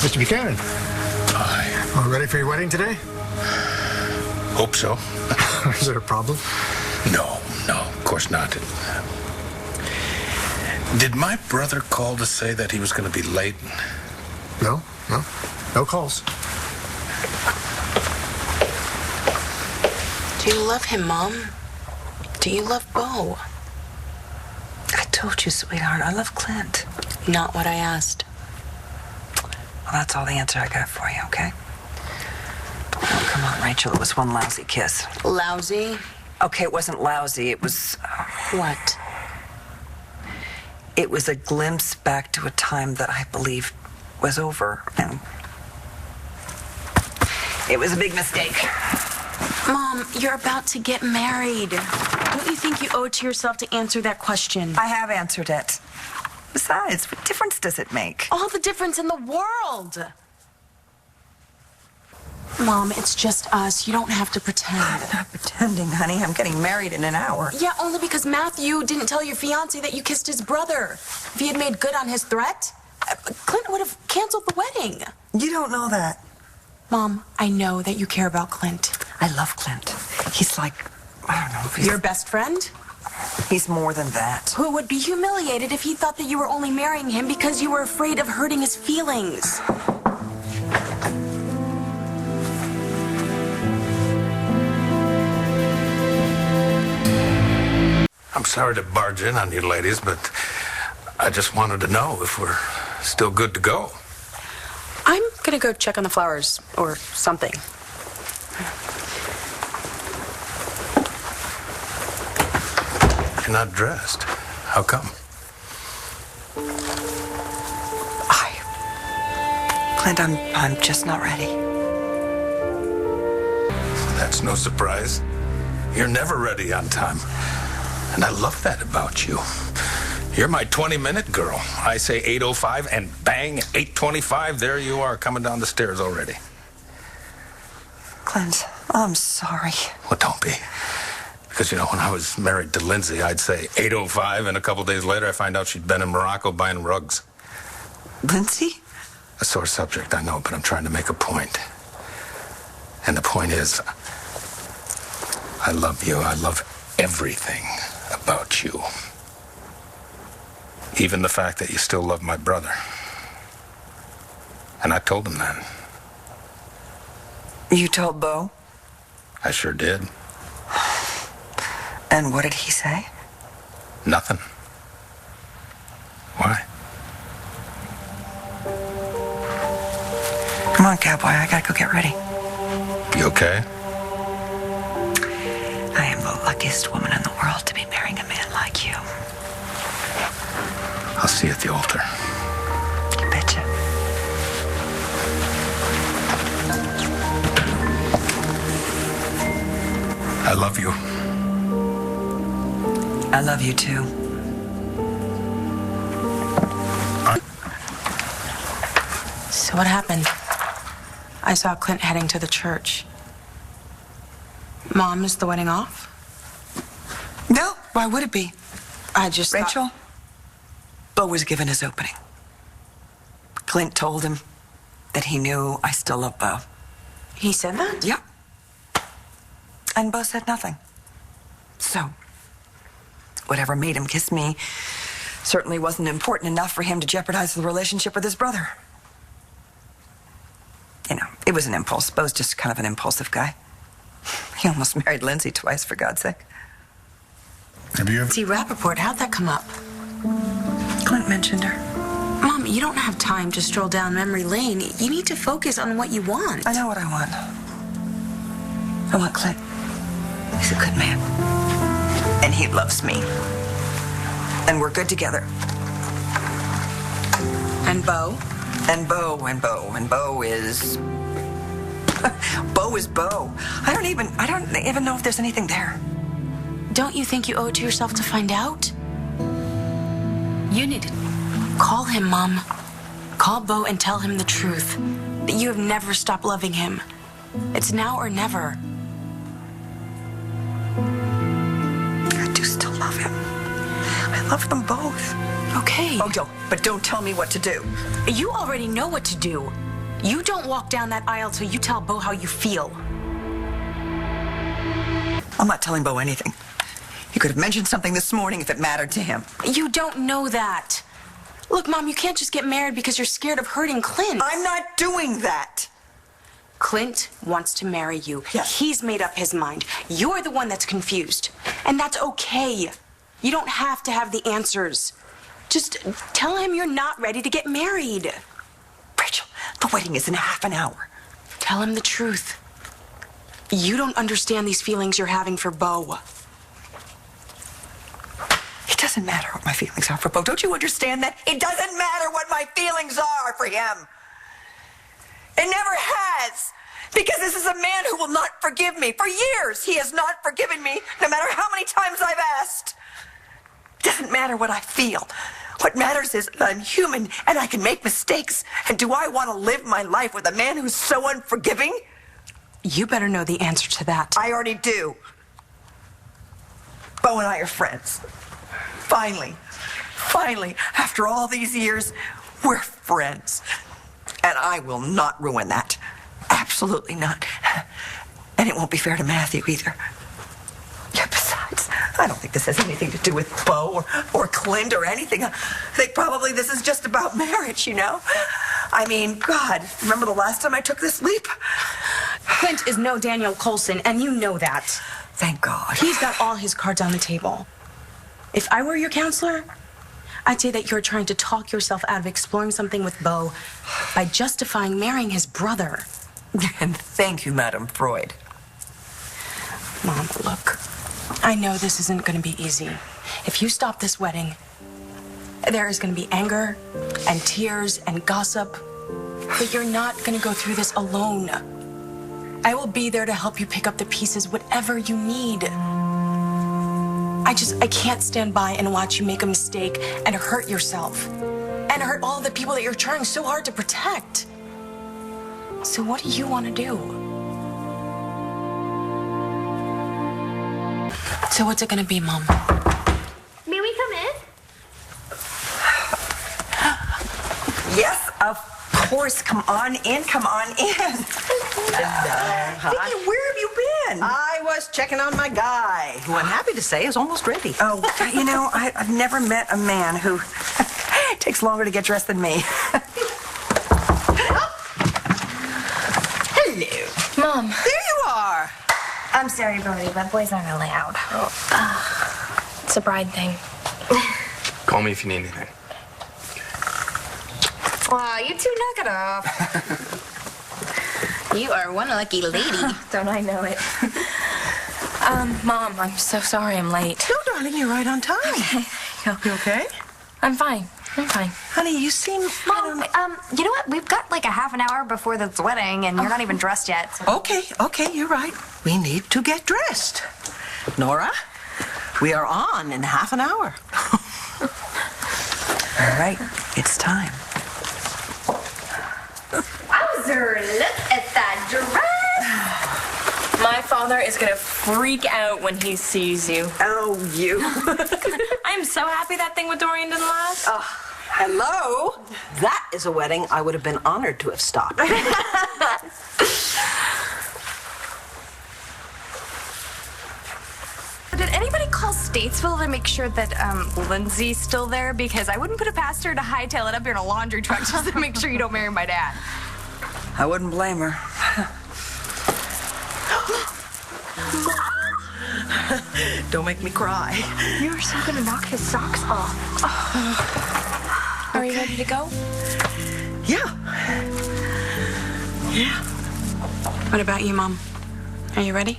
Mr. Buchanan. Hi. All ready for your wedding today? Hope so. Is there a problem? No, of course not. Did my brother call to say that he was going to be late? No calls. Do you love him, Mom? Do you love Bo? I told you, sweetheart, I love Clint. Not what I asked. Well, that's all the answer I got for you, okay? Oh, come on, Rachel, it was one lousy kiss. Lousy? Okay, it wasn't lousy, it was... What? It was a glimpse back to a time that I believed was over, and... it was a big mistake. Mom, you're about to get married. Don't you think you owe it to yourself to answer that question? I have answered it. Besides, what difference does it make? All the difference in the world. Mom, it's just us. You don't have to pretend. I'm not pretending, honey. I'm getting married in an hour. Yeah, only because Matthew didn't tell your fiancé that you kissed his brother. If he had made good on his threat, Clint would have canceled the wedding. You don't know that. Mom, I know that you care about Clint. I love Clint. He's like, I don't know if he's... Your best friend? He's more than that. Who would be humiliated if he thought that you were only marrying him because you were afraid of hurting his feelings. I'm sorry to barge in on you ladies, but I just wanted to know if we're still good to go. I'm gonna go check on the flowers or something. You're not dressed. How come? Clint, I'm just not ready. That's no surprise. You're never ready on time. And I love that about you. You're my 20-minute girl. I say 8:05 and bang, 8:25, there you are coming down the stairs already. Clint, I'm sorry. Well, don't be. Because, you know, when I was married to Lindsay, I'd say 8:05, and a couple days later I find out she'd been in Morocco buying rugs. Lindsay? A sore subject, I know, but I'm trying to make a point. And the point is, I love you. I love everything about you. Even the fact that you still love my brother. And I told him that. You told Bo? I sure did. And what did he say? Nothing. Why? Come on, cowboy, I gotta go get ready. You okay? I am the luckiest woman in the world to be marrying a man like you. I'll see you at the altar. You betcha. I love you. I love you too. So what happened? I saw Clint heading to the church. Mom, is the wedding off? No, why would it be? I just Rachel, Bo was given his opening. Clint told him that he knew I still love Bo. He said that? Yep. And Bo said nothing. So, whatever made him kiss me certainly wasn't important enough for him to jeopardize the relationship with his brother. You know, it was an impulse. Bo's just kind of an impulsive guy. He almost married Lindsay twice, for God's sake. Have you ever... See, Rappaport, how'd that come up? Clint mentioned her. Mom, you don't have time to stroll down memory lane. You need to focus on what you want. I know what I want. I want Clint. He's a good man. And he loves me. And we're good together. And Bo? And Bo is... Bo is Bo. I don't even know if there's anything there. Don't you think you owe it to yourself to find out? You need to call him, Mom. Call Bo and tell him the truth. That you have never stopped loving him. It's now or never. I do still love him. I love them both. Okay. Oh, but don't tell me what to do. You already know what to do. You don't walk down that aisle till you tell Bo how you feel. I'm not telling Bo anything. He could have mentioned something this morning if it mattered to him. You don't know that. Look, Mom, you can't just get married because you're scared of hurting Clint. I'm not doing that. Clint wants to marry you. Yes. He's made up his mind. You're the one that's confused. And that's okay. You don't have to have the answers. Just tell him you're not ready to get married. Rachel, the wedding is in half an hour. Tell him the truth. You don't understand these feelings you're having for Bo. It doesn't matter what my feelings are for Bo. Don't you understand that? It doesn't matter what my feelings are for him. It never has. Because this is a man who will not forgive me. For years, he has not forgiven me, no matter how many times I've asked. It doesn't matter what I feel. What matters is that I'm human and I can make mistakes. And do I want to live my life with a man who's so unforgiving? You better know the answer to that. I already do. Bo and I are friends. Finally, after all these years, we're friends. And I will not ruin that. Absolutely not. And it won't be fair to Matthew either. Yeah, besides, I don't think this has anything to do with Bo or Clint or anything. I think probably this is just about marriage, you know? I mean, God, remember the last time I took this leap? Clint is no Daniel Colson, and you know that. Thank God. He's got all his cards on the table. If I were your counselor, I'd say that you're trying to talk yourself out of exploring something with Bo by justifying marrying his brother. And thank you, Madam Freud. Mom, look, I know this isn't going to be easy. If you stop this wedding, there is going to be anger and tears and gossip. But you're not going to go through this alone. I will be there to help you pick up the pieces, whatever you need. I can't stand by and watch you make a mistake and hurt yourself. And hurt all the people that you're trying so hard to protect. So what do you want to do? So what's it going to be, Mom? May we come in? Yes, of course. Come on in, come on in. Viki, where have you been? I was checking on my guy, who I'm happy to say is almost ready. Oh, you know, I've never met a man who takes longer to get dressed than me. Hello. Mom. There you are. I'm sorry, Brody, but boys aren't allowed. It's a bride thing. Call me if you need anything. Wow, you two knock it off. You are one lucky lady. Don't I know it? Mom, I'm so sorry I'm late. No, darling, you're right on time. Okay. You okay? I'm fine. Honey, you seem... Mom, you know what? We've got like a half an hour before this wedding, and you're not even dressed yet. So. Okay, you're right. We need to get dressed. Nora, we are on in half an hour. All right, it's time. Wowzer, look at that dress! My father is gonna freak out when he sees you. Oh, you. I'm so happy that thing with Dorian didn't last. Hello? That is a wedding I would have been honored to have stopped. Did anybody call Statesville to make sure that Lindsay's still there? Because I wouldn't put it past her to hightail it up here in a laundry truck just to make sure you don't marry my dad. I wouldn't blame her. Don't make me cry. You're so gonna knock his socks off. Are you ready to go? Yeah. What about you, Mom? Are you ready?